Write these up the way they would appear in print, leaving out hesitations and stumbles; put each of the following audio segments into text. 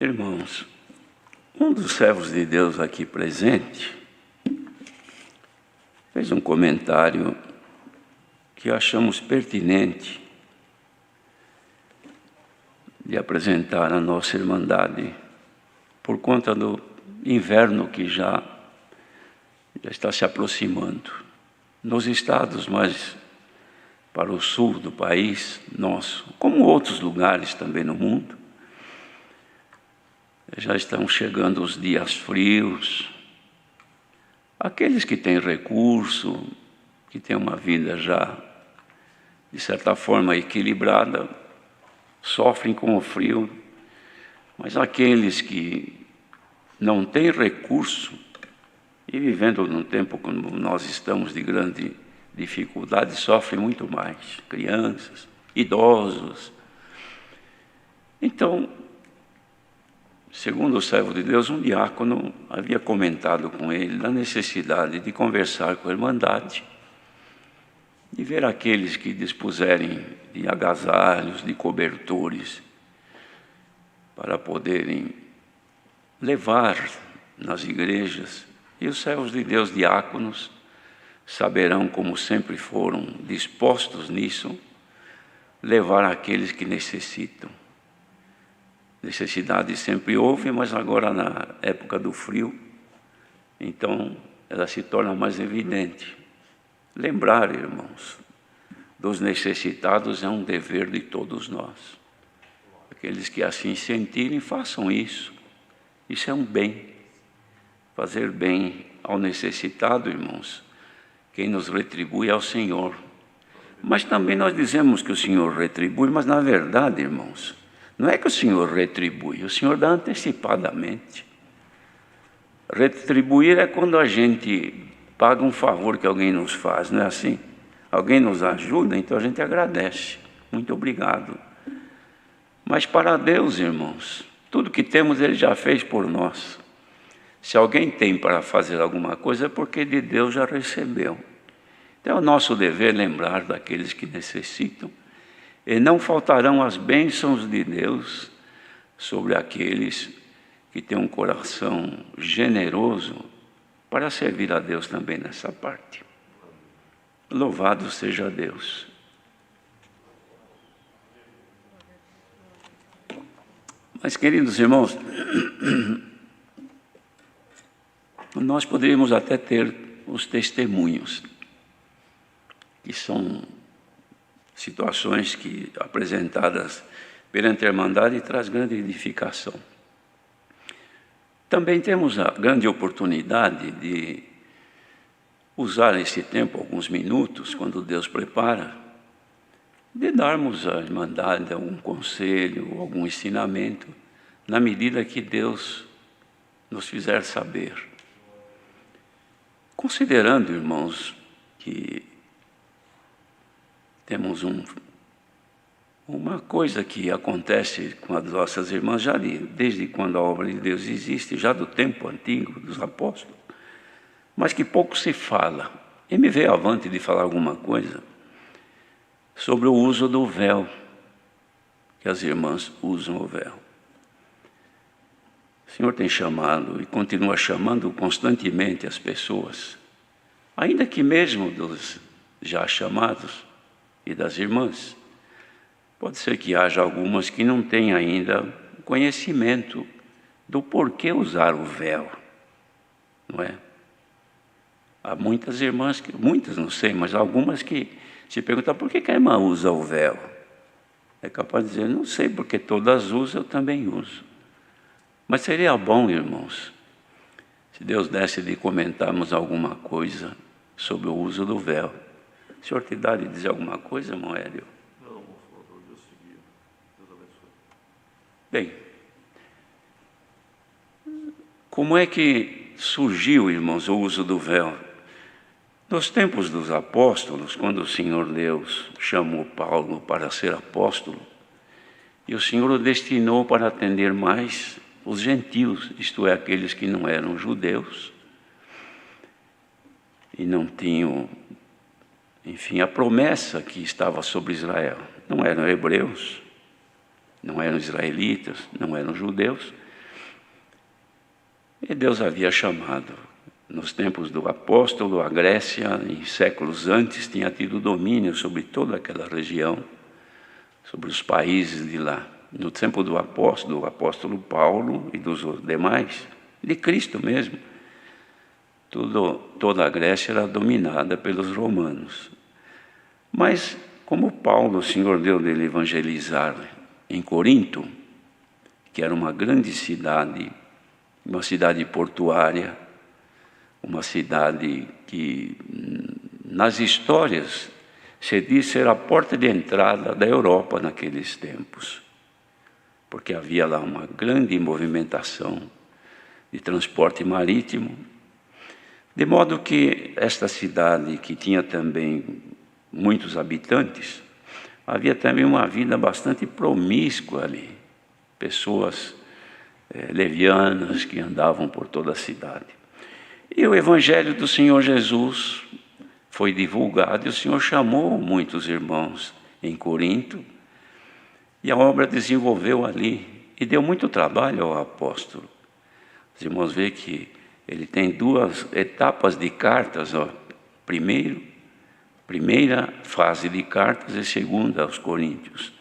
Irmãos, um dos servos de Deus aqui presente fez um comentário que achamos pertinente de apresentar à nossa irmandade por conta do inverno que já está se aproximando. Nos estados mais para o sul do país nosso, como outros lugares também no mundo, já estão chegando os dias frios. Aqueles que têm recurso, que têm uma vida já, de certa forma, equilibrada, sofrem com o frio. Mas aqueles que não têm recurso, e vivendo num tempo como nós estamos de grande dificuldade, sofrem muito mais. Crianças, idosos. Então, segundo o servo de Deus, um diácono havia comentado com ele da necessidade de conversar com a irmandade, de ver aqueles que dispuserem de agasalhos, de cobertores, para poderem levar nas igrejas. E os servos de Deus, diáconos, saberão, como sempre foram dispostos nisso, levar aqueles que necessitam. Necessidade sempre houve, mas agora na época do frio, então ela se torna mais evidente. Lembrar, irmãos, dos necessitados é um dever de todos nós. Aqueles que assim sentirem, façam isso. Isso é um bem. Fazer bem ao necessitado, irmãos, quem nos retribui é o Senhor. Mas também nós dizemos que o Senhor retribui, mas na verdade, irmãos, não é que o Senhor retribui, o Senhor dá antecipadamente. Retribuir é quando a gente paga um favor que alguém nos faz, não é assim? Alguém nos ajuda, então a gente agradece. Muito obrigado. Mas para Deus, irmãos, tudo que temos Ele já fez por nós. Se alguém tem para fazer alguma coisa, é porque de Deus já recebeu. Então é o nosso dever lembrar daqueles que necessitam. E não faltarão as bênçãos de Deus sobre aqueles que têm um coração generoso para servir a Deus também nessa parte. Louvado seja Deus. Mas, queridos irmãos, nós poderíamos até ter os testemunhos, que são situações que, apresentadas perante a Irmandade, traz grande edificação. Também temos a grande oportunidade de usar esse tempo, alguns minutos, quando Deus prepara, de darmos à Irmandade algum conselho, algum ensinamento, na medida que Deus nos fizer saber. Considerando, irmãos, que temos uma coisa que acontece com as nossas irmãs já desde quando a obra de Deus existe, já do tempo antigo, dos apóstolos, mas que pouco se fala. E me veio avante de falar alguma coisa sobre o uso do véu, que as irmãs usam o véu. O Senhor tem chamado e continua chamando constantemente as pessoas, ainda que mesmo dos já chamados, e das irmãs. Pode ser que haja algumas que não tenham ainda conhecimento do porquê usar o véu, não é? Há muitas irmãs, muitas não sei, mas algumas que se perguntam por que a irmã usa o véu. É capaz de dizer, não sei, porque todas usam, eu também uso. Mas seria bom, irmãos, se Deus desse de comentarmos alguma coisa sobre o uso do véu. O senhor te dá de dizer alguma coisa, irmão Hélio? Não, moço, Deus te guia. Deus abençoe. Bem, como é que surgiu, irmãos, o uso do véu? Nos tempos dos apóstolos, quando o Senhor Deus chamou Paulo para ser apóstolo, e o Senhor o destinou para atender mais os gentios, isto é, aqueles que não eram judeus, e não tinham, enfim, a promessa que estava sobre Israel. Não eram hebreus, não eram israelitas, não eram judeus, E Deus havia chamado. Nos tempos do apóstolo, a Grécia, em séculos antes, tinha tido domínio sobre toda aquela região, sobre os países de lá. No tempo do apóstolo Paulo e dos demais, de Cristo mesmo, toda a Grécia era dominada pelos romanos. Mas, como Paulo, o Senhor deu dele evangelizar em Corinto, que era uma grande cidade, uma cidade portuária, uma cidade que, nas histórias, se diz ser a porta de entrada da Europa naqueles tempos, porque havia lá uma grande movimentação de transporte marítimo, de modo que esta cidade, que tinha também muitos habitantes, havia também uma vida bastante promíscua ali, pessoas levianas que andavam por toda a cidade. E o Evangelho do Senhor Jesus foi divulgado e o Senhor chamou muitos irmãos em Corinto e a obra desenvolveu ali e deu muito trabalho ao apóstolo. Os irmãos veem que ele tem duas etapas de cartas, primeira fase de cartas e segunda aos Coríntios.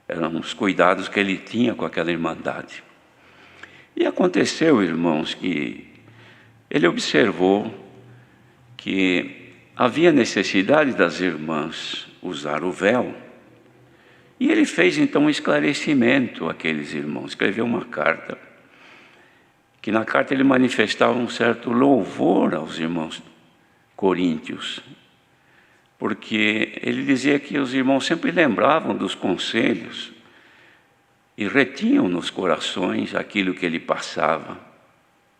Eram os cuidados que ele tinha com aquela irmandade. E aconteceu, irmãos, que ele observou que havia necessidade das irmãs usar o véu, e ele fez então um esclarecimento àqueles irmãos, escreveu uma carta, que na carta ele manifestava um certo louvor aos irmãos coríntios, porque ele dizia que os irmãos sempre lembravam dos conselhos e retinham nos corações aquilo que ele passava,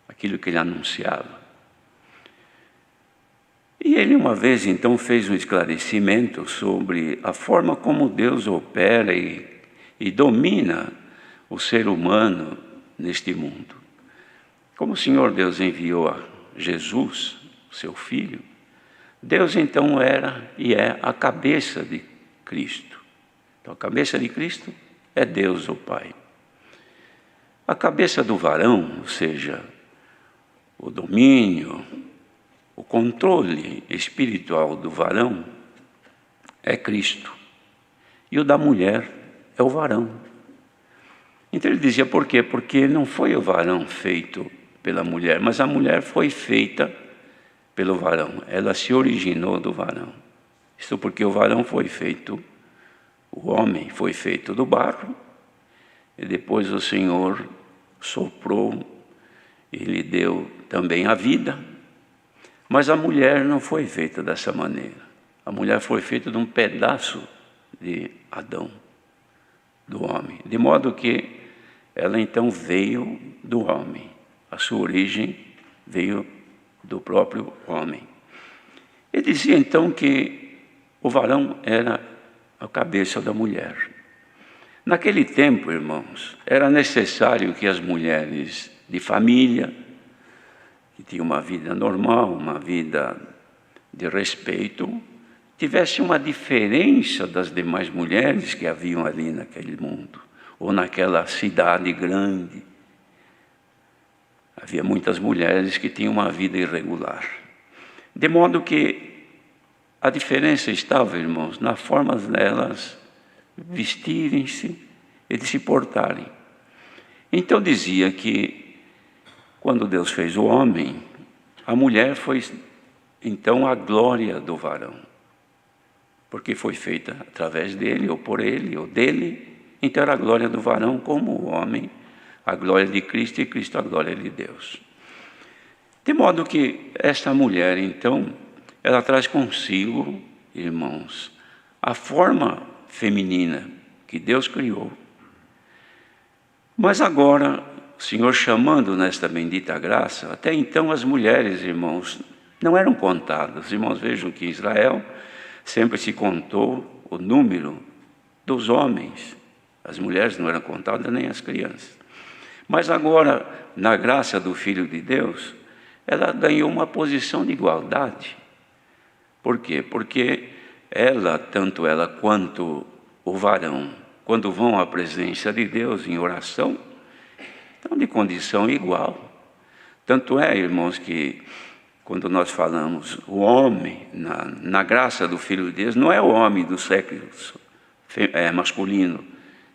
aquilo que ele anunciava. E ele uma vez então fez um esclarecimento sobre a forma como Deus opera e domina o ser humano neste mundo. Como o Senhor Deus enviou a Jesus, seu Filho, Deus então era e é a cabeça de Cristo. Então a cabeça de Cristo é Deus o Pai. A cabeça do varão, ou seja, o domínio, o controle espiritual do varão é Cristo. E o da mulher é o varão. Então ele dizia por quê? Porque não foi o varão feito pela mulher, mas a mulher foi feita pelo varão. Ela se originou do varão. Isso porque o varão foi feito, o homem foi feito do barro, e depois o Senhor soprou e lhe deu também a vida. Mas a mulher não foi feita dessa maneira. A mulher foi feita de um pedaço de Adão, do homem. De modo que ela então veio do homem. A sua origem veio do próprio homem. Ele dizia então que o varão era a cabeça da mulher. Naquele tempo, irmãos, era necessário que as mulheres de família, que tinham uma vida normal, uma vida de respeito, tivessem uma diferença das demais mulheres que haviam ali naquele mundo, ou naquela cidade grande. Havia muitas mulheres que tinham uma vida irregular. De modo que a diferença estava, irmãos, na forma delas vestirem-se e de se portarem. Então dizia que quando Deus fez o homem, a mulher foi então a glória do varão, porque foi feita através dele, ou por ele, ou dele. Então era a glória do varão como o homem, a glória de Cristo, e Cristo a glória de Deus. De modo que esta mulher, então, ela traz consigo, irmãos, a forma feminina que Deus criou. Mas agora, o Senhor chamando nesta bendita graça, até então as mulheres, irmãos, não eram contadas. Irmãos, vejam que em Israel sempre se contou o número dos homens. As mulheres não eram contadas, nem as crianças. Mas agora, na graça do Filho de Deus, ela ganhou uma posição de igualdade. Por quê? Porque ela, tanto ela quanto o varão, quando vão à presença de Deus em oração, estão de condição igual. Tanto é, irmãos, que quando nós falamos o homem, na graça do Filho de Deus, não é o homem do sexo masculino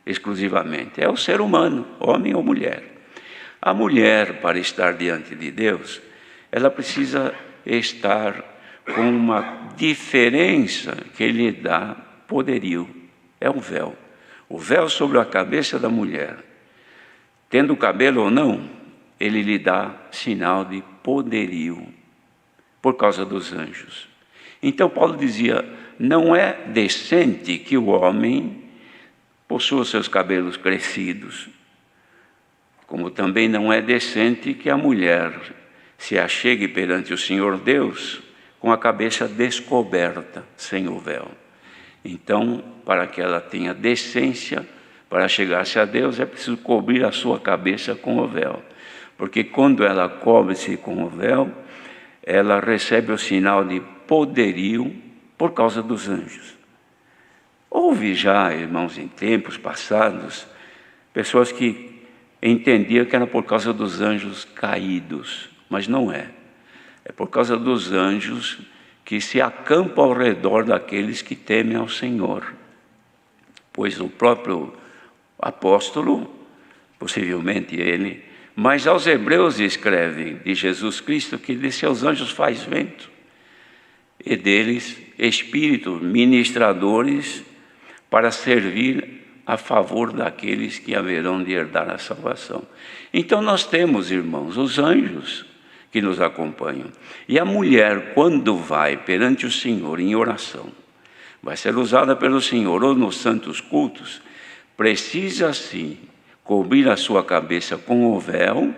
exclusivamente, é o ser humano, homem ou mulher. A mulher, para estar diante de Deus, ela precisa estar com uma diferença que lhe dá poderio, é um véu. O véu sobre a cabeça da mulher, tendo cabelo ou não, ele lhe dá sinal de poderio, por causa dos anjos. Então Paulo dizia, não é decente que o homem possua seus cabelos crescidos, como também não é decente que a mulher se achegue perante o Senhor Deus com a cabeça descoberta, sem o véu. Então, para que ela tenha decência, para chegar-se a Deus, é preciso cobrir a sua cabeça com o véu. Porque quando ela cobre-se com o véu, ela recebe o sinal de poderio por causa dos anjos. Houve já, irmãos, em tempos passados, pessoas que entendiam que era por causa dos anjos caídos, mas não é. É por causa dos anjos que se acampam ao redor daqueles que temem ao Senhor. Pois o próprio apóstolo, possivelmente ele, mas aos hebreus escreve de Jesus Cristo que de seus anjos faz vento, e deles espíritos ministradores para servir a favor daqueles que haverão de herdar a salvação. Então nós temos, irmãos, os anjos que nos acompanham. E a mulher, quando vai perante o Senhor em oração, vai ser usada pelo Senhor ou nos santos cultos, precisa sim cobrir a sua cabeça com o véu,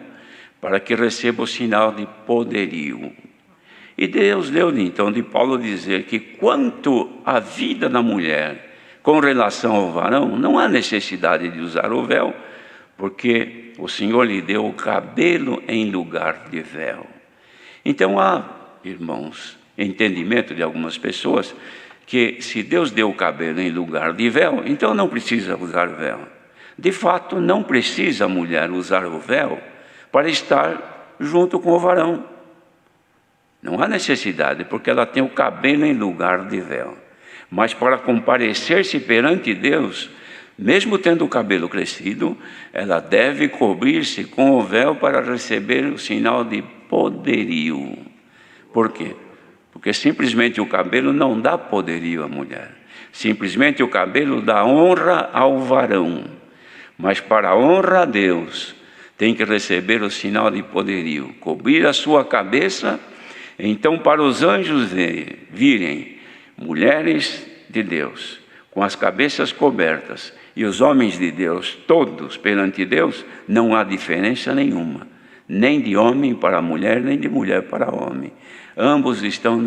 para que receba o sinal de poderio. E Deus deu então de Paulo dizer que quanto à vida da mulher com relação ao varão, não há necessidade de usar o véu, porque o Senhor lhe deu o cabelo em lugar de véu. Então há, irmãos, entendimento de algumas pessoas que se Deus deu o cabelo em lugar de véu, então não precisa usar véu. De fato, não precisa a mulher usar o véu para estar junto com o varão. Não há necessidade, porque ela tem o cabelo em lugar de véu. Mas para comparecer-se perante Deus, mesmo tendo o cabelo crescido, ela deve cobrir-se com o véu para receber o sinal de poderio. Por quê? Porque simplesmente o cabelo não dá poderio à mulher. Simplesmente o cabelo dá honra ao varão. Mas para a honra a Deus, tem que receber o sinal de poderio, cobrir a sua cabeça. Então, para os anjos virem mulheres de Deus, com as cabeças cobertas, e os homens de Deus, todos perante Deus, não há diferença nenhuma, nem de homem para mulher, nem de mulher para homem. Ambos estão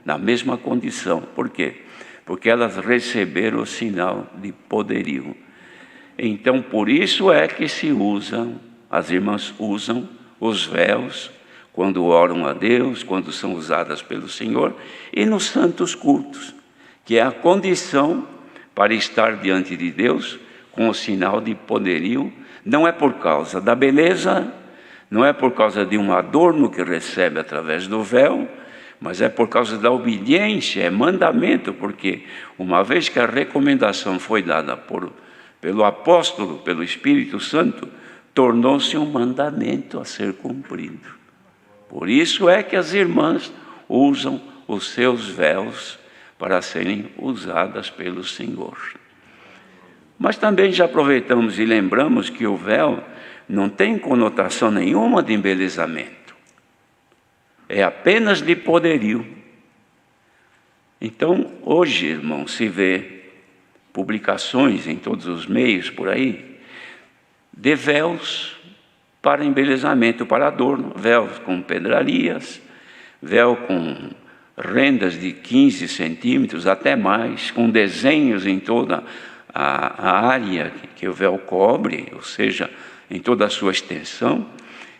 na mesma condição. Por quê? Porque elas receberam o sinal de poderio. Então, por isso é que as irmãs usam os véus, quando oram a Deus, quando são usadas pelo Senhor, e nos santos cultos, que é a condição para estar diante de Deus com o sinal de poderio. Não é por causa da beleza, não é por causa de um adorno que recebe através do véu, mas é por causa da obediência, é mandamento, porque uma vez que a recomendação foi dada pelo apóstolo, pelo Espírito Santo, tornou-se um mandamento a ser cumprido. Por isso é que as irmãs usam os seus véus para serem usadas pelo Senhor. Mas também já aproveitamos e lembramos que o véu não tem conotação nenhuma de embelezamento. É apenas de poderio. Então, hoje, irmão, se vê publicações em todos os meios por aí, de véus para embelezamento, para adorno, véus com pedrarias, véu com rendas de 15 centímetros, até mais, com desenhos em toda a área que o véu cobre, ou seja, em toda a sua extensão.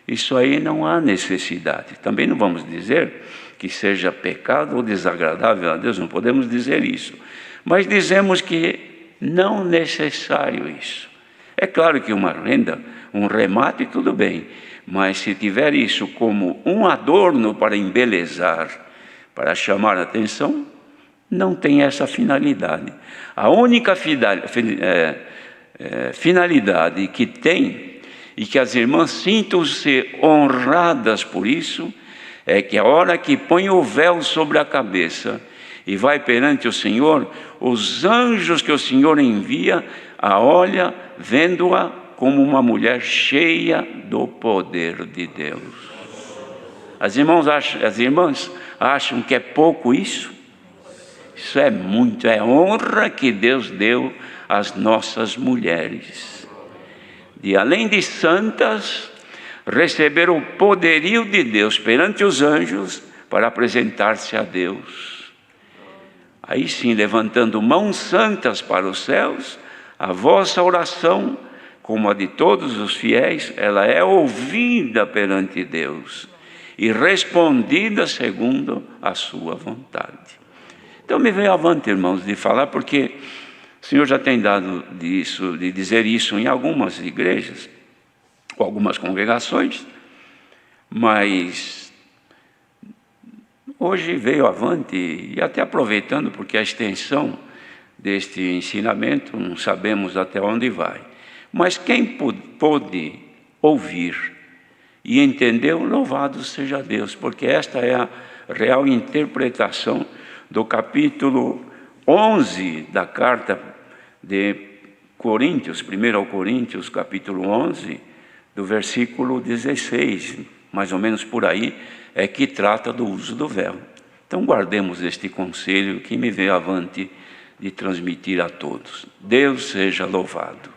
Isso aí não há necessidade. Também não vamos dizer que seja pecado ou desagradável a Deus, não podemos dizer isso. Mas dizemos que não necessário isso. É claro que uma renda um remate, tudo bem. Mas se tiver isso como um adorno para embelezar, para chamar a atenção, não tem essa finalidade. A única finalidade que tem, e que as irmãs sintam-se honradas por isso, é que a hora que põe o véu sobre a cabeça e vai perante o Senhor, os anjos que o Senhor envia a olha, vendo-a como uma mulher cheia do poder de Deus. As irmãs acham que é pouco isso? Isso é muito, é honra que Deus deu às nossas mulheres. De além de santas, receber o poderio de Deus perante os anjos para apresentar-se a Deus. Aí sim, levantando mãos santas para os céus, a vossa oração, como a de todos os fiéis, ela é ouvida perante Deus e respondida segundo a sua vontade. Então me veio avante, irmãos, de falar, porque o Senhor já tem dado de dizer isso em algumas igrejas, ou algumas congregações, mas hoje veio avante, e até aproveitando, porque a extensão deste ensinamento, não sabemos até onde vai. Mas quem pôde ouvir e entendeu, louvado seja Deus, porque esta é a real interpretação do capítulo 11 da carta de Coríntios, 1 Coríntios, capítulo 11, do versículo 16, mais ou menos por aí, é que trata do uso do véu. Então guardemos este conselho que me veio avante de transmitir a todos. Deus seja louvado.